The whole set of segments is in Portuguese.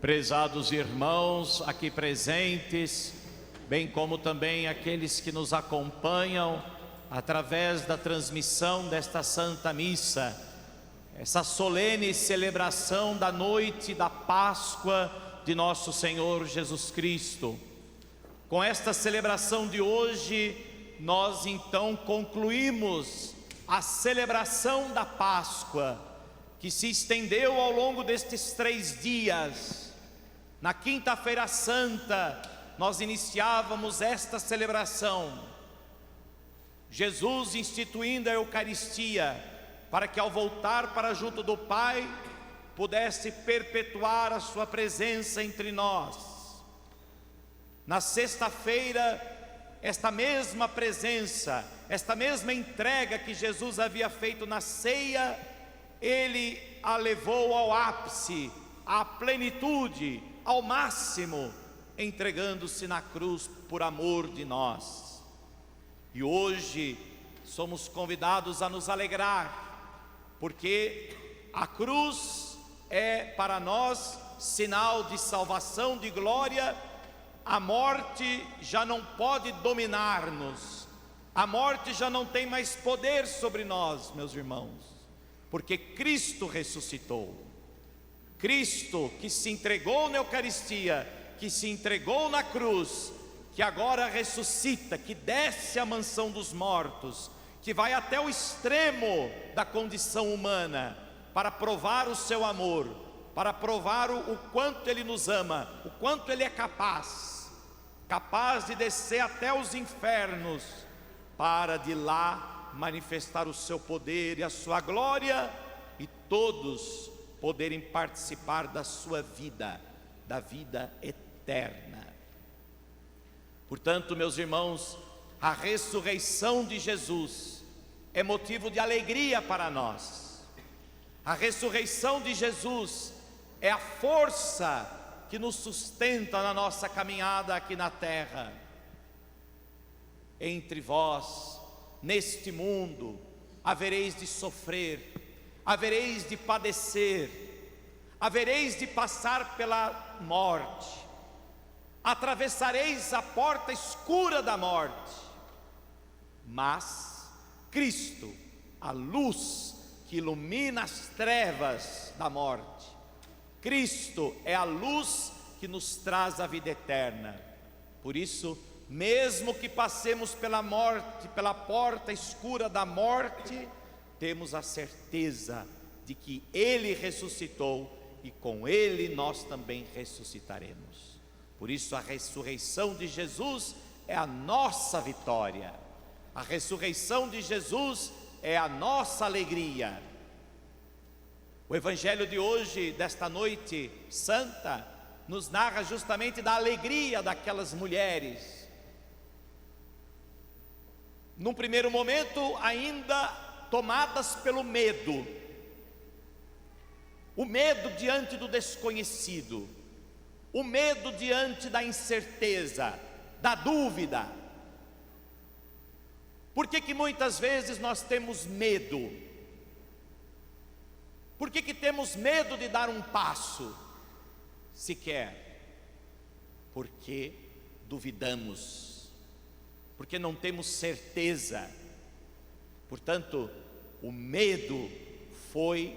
Prezados irmãos aqui presentes, bem como também aqueles que nos acompanham através da transmissão desta Santa Missa, essa solene celebração da noite da Páscoa de nosso Senhor Jesus Cristo. Com esta celebração de hoje, nós então concluímos a celebração da Páscoa, que se estendeu ao longo destes 3 dias. Na Quinta-feira Santa, nós iniciávamos esta celebração, Jesus instituindo a Eucaristia, para que ao voltar para junto do Pai, pudesse perpetuar a sua presença entre nós. Na sexta-feira, esta mesma presença, esta mesma entrega que Jesus havia feito na ceia, Ele a levou ao ápice, à plenitude, ao máximo, entregando-se na cruz por amor de nós. E hoje somos convidados a nos alegrar, porque a cruz é para nós sinal de salvação, de glória. A morte já não pode dominar-nos, a morte já não tem mais poder sobre nós, meus irmãos, porque Cristo ressuscitou. Cristo que se entregou na Eucaristia, que se entregou na cruz, que agora ressuscita, que desce à mansão dos mortos, que vai até o extremo da condição humana, para provar o seu amor, para provar o quanto Ele nos ama, o quanto Ele é capaz de descer até os infernos, para de lá manifestar o seu poder e a sua glória, e todos poderem participar da sua vida, da vida eterna. Portanto, meus irmãos, a ressurreição de Jesus é motivo de alegria para nós. A ressurreição de Jesus é a força que nos sustenta na nossa caminhada aqui na terra. Entre vós, neste mundo, havereis de sofrer, havereis de padecer, havereis de passar pela morte, atravessareis a porta escura da morte, mas Cristo, a luz que ilumina as trevas da morte, Cristo é a luz que nos traz a vida eterna. Por isso, mesmo que passemos pela morte, pela porta escura da morte, temos a certeza de que Ele ressuscitou e com Ele nós também ressuscitaremos. Por isso a ressurreição de Jesus é a nossa vitória. A ressurreição de Jesus é a nossa alegria. O Evangelho de hoje, desta noite santa, nos narra justamente da alegria daquelas mulheres. Num primeiro momento ainda tomadas pelo medo, o medo diante do desconhecido, o medo diante da incerteza, da dúvida. Por que muitas vezes nós temos medo? Por que temos medo de dar um passo sequer? Porque duvidamos, porque não temos certeza. Portanto, o medo foi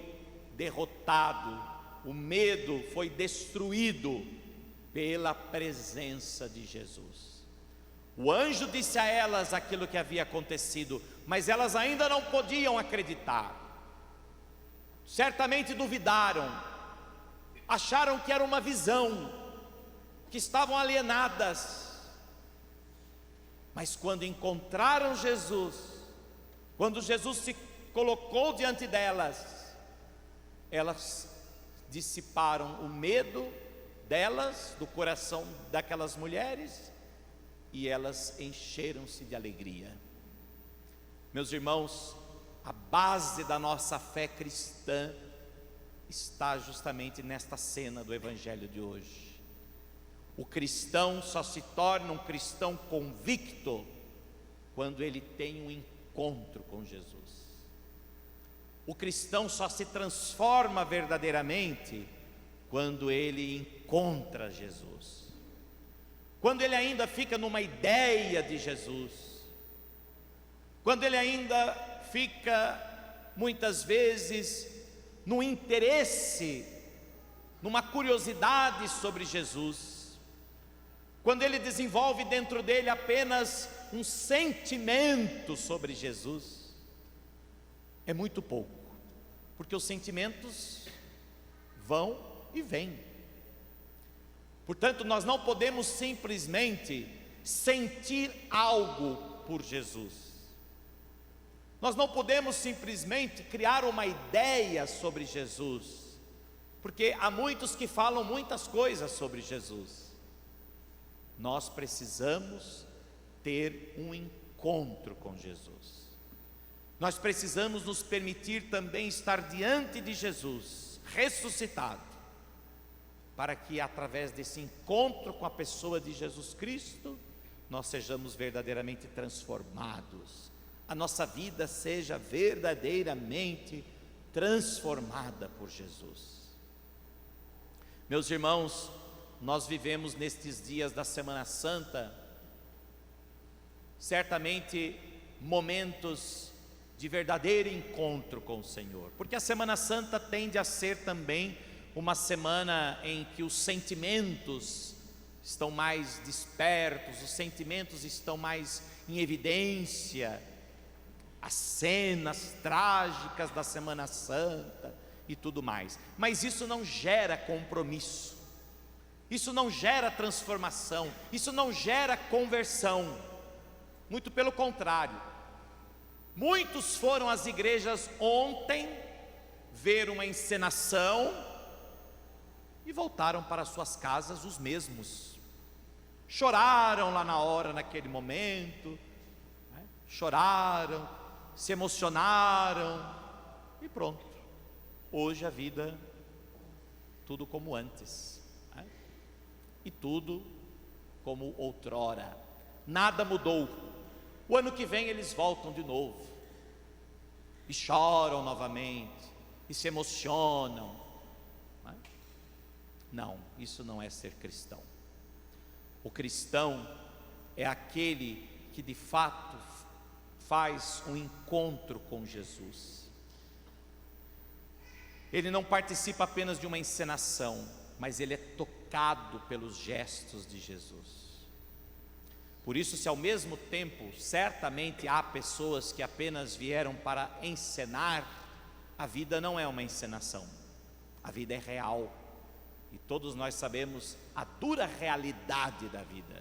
derrotado, o medo foi destruído pela presença de Jesus. O anjo disse a elas aquilo que havia acontecido, mas elas ainda não podiam acreditar. Certamente duvidaram, acharam que era uma visão, que estavam alienadas. Mas quando encontraram Jesus, quando Jesus se colocou diante delas, elas dissiparam o medo delas, do coração daquelas mulheres, e elas encheram-se de alegria. Meus irmãos, a base da nossa fé cristã está justamente nesta cena do Evangelho de hoje. O cristão só se torna um cristão convicto quando ele tem um encontro com Jesus. O cristão só se transforma verdadeiramente quando ele encontra Jesus, quando ele ainda fica numa ideia de Jesus, quando ele ainda fica muitas vezes no interesse, numa curiosidade sobre Jesus, quando ele desenvolve dentro dele apenas um sentimento sobre Jesus, é muito pouco, porque os sentimentos vão e vêm. Portanto, nós não podemos simplesmente sentir algo por Jesus. Nós não podemos simplesmente criar uma ideia sobre Jesus, porque há muitos que falam muitas coisas sobre Jesus. Nós precisamos ter um encontro com Jesus. Nós precisamos nos permitir também estar diante de Jesus, ressuscitado, para que através desse encontro com a pessoa de Jesus Cristo, nós sejamos verdadeiramente transformados, a nossa vida seja verdadeiramente transformada por Jesus. Meus irmãos, nós vivemos nestes dias da Semana Santa, certamente momentos de verdadeiro encontro com o Senhor, porque a Semana Santa tende a ser também uma semana em que os sentimentos estão mais despertos, os sentimentos estão mais em evidência, as cenas trágicas da Semana Santa e tudo mais, mas isso não gera compromisso, isso não gera transformação, isso não gera conversão, muito pelo contrário. Muitos foram às igrejas ontem ver uma encenação e voltaram para suas casas os mesmos. Choraram lá na hora, naquele momento, né? Choraram, se emocionaram e pronto. Hoje a vida, tudo como antes, né? E tudo como outrora, nada mudou. O ano que vem eles voltam de novo, e choram novamente, e se emocionam. Não, isso não é ser cristão. O cristão é aquele que de fato faz um encontro com Jesus. Ele não participa apenas de uma encenação, mas ele é tocado pelos gestos de Jesus. Por isso, se ao mesmo tempo, certamente há pessoas que apenas vieram para encenar, a vida não é uma encenação, a vida é real, e todos nós sabemos a dura realidade da vida.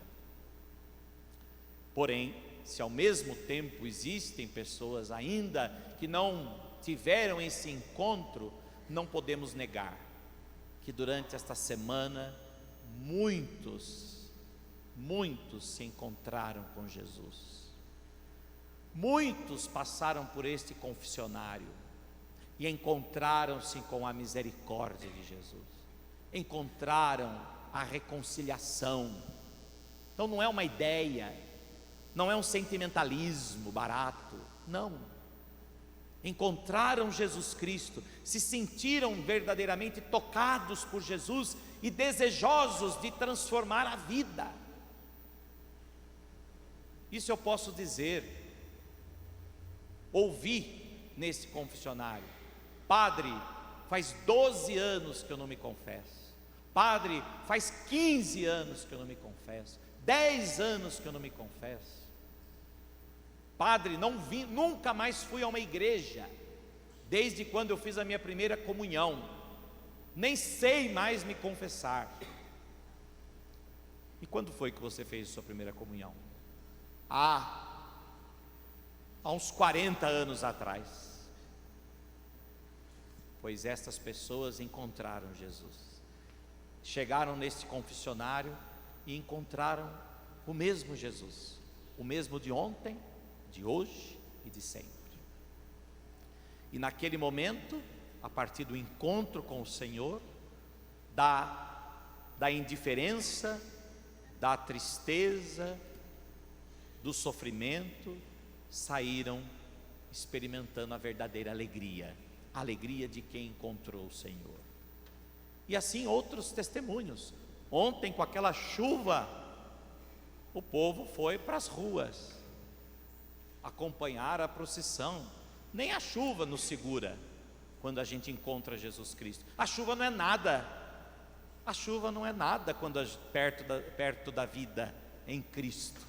Porém, se ao mesmo tempo existem pessoas ainda que não tiveram esse encontro, não podemos negar que durante esta semana muitos se encontraram com Jesus. Muitos passaram por este confessionário e encontraram-se com a misericórdia de Jesus, encontraram a reconciliação. Então não é uma ideia, não é um sentimentalismo barato, não. Encontraram Jesus Cristo, se sentiram verdadeiramente tocados por Jesus e desejosos de transformar a vida. Isso eu posso dizer. Ouvi nesse confessionário: padre, faz 12 anos que eu não me confesso. Padre, faz 15 anos que eu não me confesso. 10 anos que eu não me confesso. Padre, nunca mais fui a uma igreja desde quando eu fiz a minha primeira comunhão. Nem sei mais me confessar. E quando foi que você fez a sua primeira comunhão? Há uns 40 anos atrás. Pois estas pessoas encontraram Jesus, chegaram neste confessionário e encontraram o mesmo Jesus, o mesmo de ontem, de hoje e de sempre. E naquele momento, a partir do encontro com o Senhor, da indiferença, da tristeza, do sofrimento, saíram experimentando a verdadeira alegria, a alegria de quem encontrou o Senhor. E assim outros testemunhos. Ontem, com aquela chuva, o povo foi para as ruas acompanhar a procissão. Nem a chuva nos segura quando a gente encontra Jesus Cristo. A chuva não é nada. A chuva não é nada quando perto da vida em Cristo.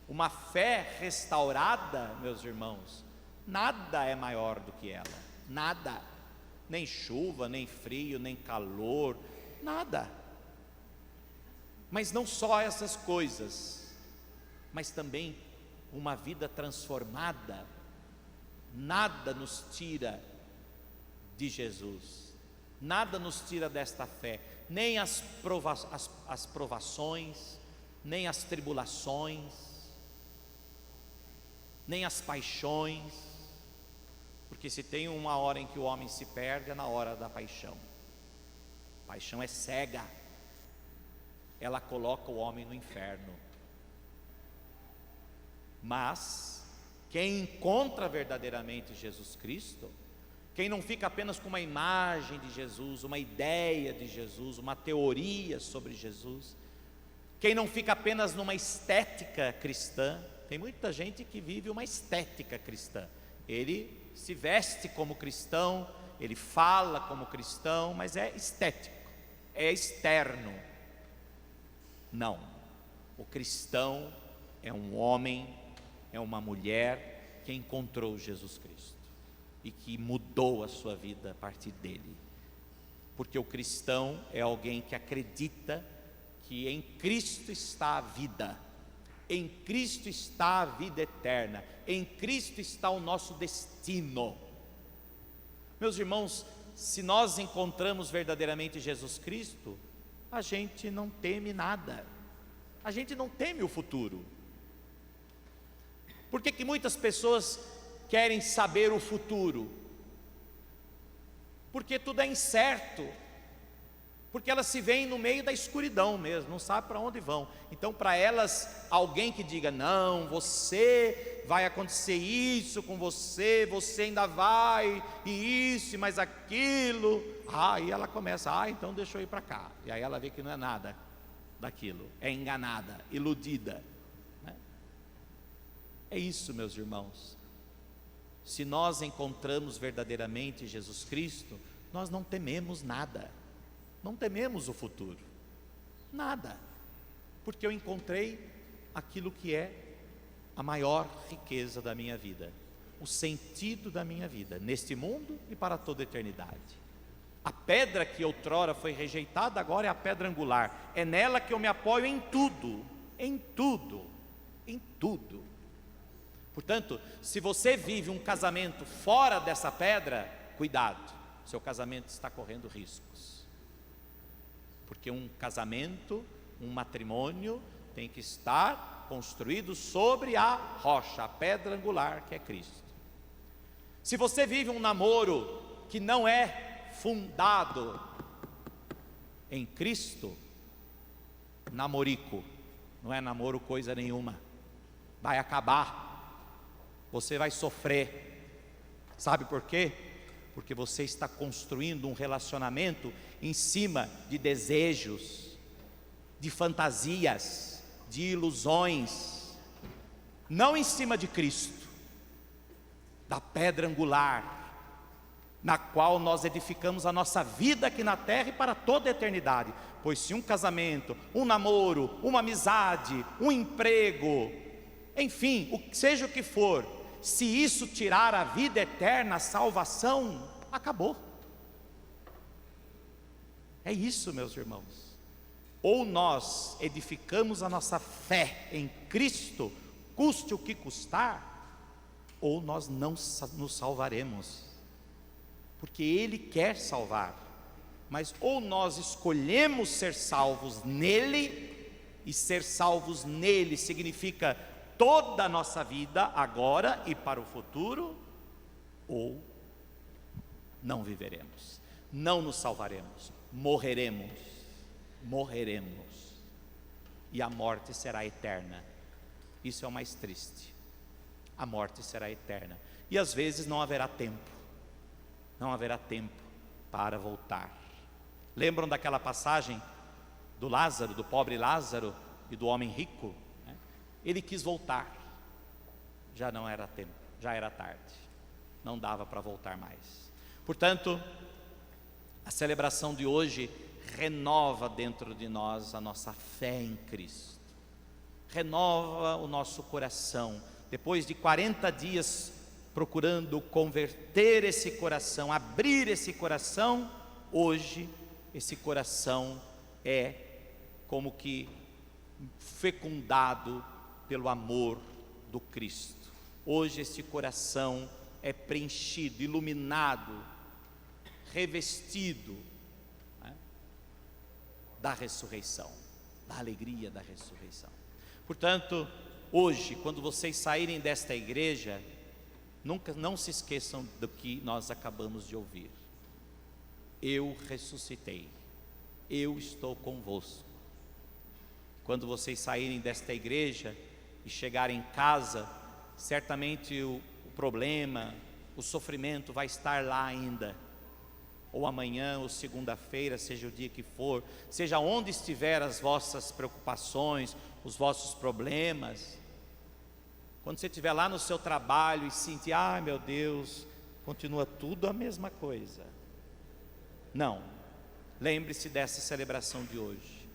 Uma fé restaurada, meus irmãos, nada é maior do que ela. Nada. Nem chuva, nem frio, nem calor, nada. Mas não só essas coisas, mas também uma vida transformada. Nada nos tira de Jesus, nada nos tira desta fé, nem as provações, nem as tribulações, nem as paixões, porque se tem uma hora em que o homem se perde, é na hora da paixão. Paixão é cega, ela coloca o homem no inferno. Mas quem encontra verdadeiramente Jesus Cristo, quem não fica apenas com uma imagem de Jesus, uma ideia de Jesus, uma teoria sobre Jesus, quem não fica apenas numa estética cristã, tem muita gente que vive uma estética cristã. Ele se veste como cristão, ele fala como cristão, mas é estético, é externo. Não, o cristão é um homem, é uma mulher que encontrou Jesus Cristo e que mudou a sua vida a partir dele, porque o cristão é alguém que acredita que em Cristo está a vida, em Cristo está a vida eterna, em Cristo está o nosso destino. Meus irmãos, se nós encontramos verdadeiramente Jesus Cristo, a gente não teme nada, a gente não teme o futuro. Por que muitas pessoas querem saber o futuro? Porque tudo é incerto, porque elas se veem no meio da escuridão mesmo, não sabem para onde vão. Então, para elas, alguém que diga: não, você vai acontecer isso com você, você ainda vai, e isso, e mais aquilo. Aí ela começa: então deixa eu ir para cá. E aí ela vê que não é nada daquilo, é enganada, iludida. É isso, meus irmãos. Se nós encontramos verdadeiramente Jesus Cristo, nós não tememos nada, não tememos o futuro, nada, porque eu encontrei aquilo que é a maior riqueza da minha vida, o sentido da minha vida, neste mundo e para toda a eternidade. A pedra que outrora foi rejeitada, agora é a pedra angular, é nela que eu me apoio em tudo, em tudo, em tudo. Portanto, se você vive um casamento fora dessa pedra, cuidado, seu casamento está correndo riscos. Porque um casamento, um matrimônio, tem que estar construído sobre a rocha, a pedra angular que é Cristo. Se você vive um namoro que não é fundado em Cristo, namorico, não é namoro coisa nenhuma, vai acabar. Você vai sofrer. Sabe por quê? Porque você está construindo um relacionamento em cima de desejos, de fantasias, de ilusões, não em cima de Cristo, da pedra angular, na qual nós edificamos a nossa vida aqui na terra e para toda a eternidade. Pois se um casamento, um namoro, uma amizade, um emprego, enfim, seja o que for, se isso tirar a vida eterna, a salvação, acabou. É isso, meus irmãos. Ou nós edificamos a nossa fé em Cristo, custe o que custar, ou nós não nos salvaremos, porque Ele quer salvar. Mas ou nós escolhemos ser salvos nele, e ser salvos nele significa toda a nossa vida, agora e para o futuro, ou não viveremos, não nos salvaremos, morreremos, e a morte será eterna. Isso é o mais triste, a morte será eterna, e às vezes não haverá tempo para voltar, Lembram daquela passagem do Lázaro, do pobre Lázaro e do homem rico? Ele quis voltar, já não era tempo, já era tarde, não dava para voltar mais. Portanto, a celebração de hoje renova dentro de nós a nossa fé em Cristo, renova o nosso coração. Depois de 40 dias procurando converter esse coração, abrir esse coração, hoje esse coração é como que fecundado pelo amor do Cristo. Hoje esse coração é preenchido, iluminado, revestido, da ressurreição, da alegria da ressurreição. Portanto, hoje, quando vocês saírem desta igreja, não se esqueçam do que nós acabamos de ouvir. Eu ressuscitei, eu estou convosco. Quando vocês saírem desta igreja e chegarem em casa, certamente o problema, o sofrimento vai estar lá ainda, ou amanhã, ou segunda-feira, seja o dia que for, seja onde estiver as vossas preocupações, os vossos problemas. Quando você estiver lá no seu trabalho e sentir, meu Deus, continua tudo a mesma coisa. Não, lembre-se dessa celebração de hoje.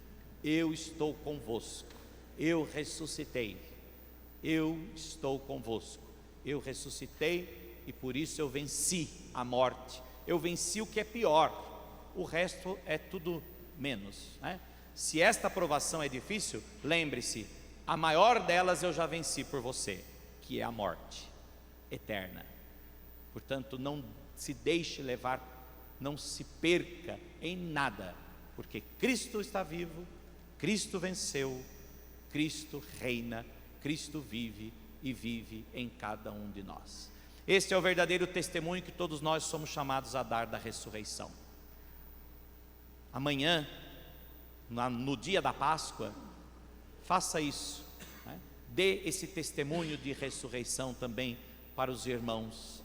Eu estou convosco, eu ressuscitei, eu estou convosco, eu ressuscitei e por isso eu venci a morte, eu venci o que é pior, o resto é tudo menos, né? Se esta provação é difícil, lembre-se, a maior delas eu já venci por você, que é a morte eterna. Portanto, não se deixe levar, não se perca em nada, porque Cristo está vivo, Cristo venceu, Cristo reina, Cristo vive e vive em cada um de nós. Este é o verdadeiro testemunho que todos nós somos chamados a dar da ressurreição. Amanhã, no dia da Páscoa, faça isso, né? Dê esse testemunho de ressurreição também para os irmãos,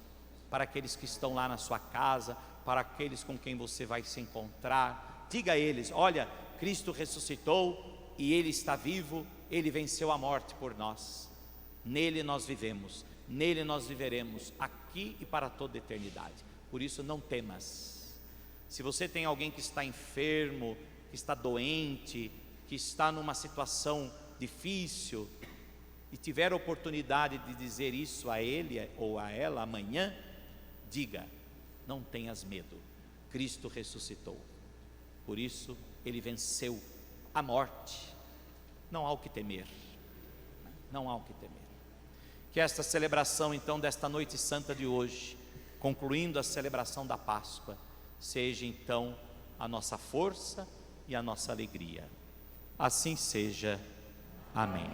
para aqueles que estão lá na sua casa, para aqueles com quem você vai se encontrar. Diga a eles: olha, Cristo ressuscitou e Ele está vivo, Ele venceu a morte por nós, nele nós vivemos, nele nós viveremos, aqui e para toda a eternidade. Por isso não temas. Se você tem alguém que está enfermo, que está doente, que está numa situação difícil, e tiver a oportunidade de dizer isso a ele ou a ela amanhã, diga: não tenhas medo, Cristo ressuscitou, por isso Ele venceu a morte, não há o que temer, não há o que temer. Que esta celebração então desta noite santa de hoje, concluindo a celebração da Páscoa, seja então a nossa força e a nossa alegria. Assim seja. Amém.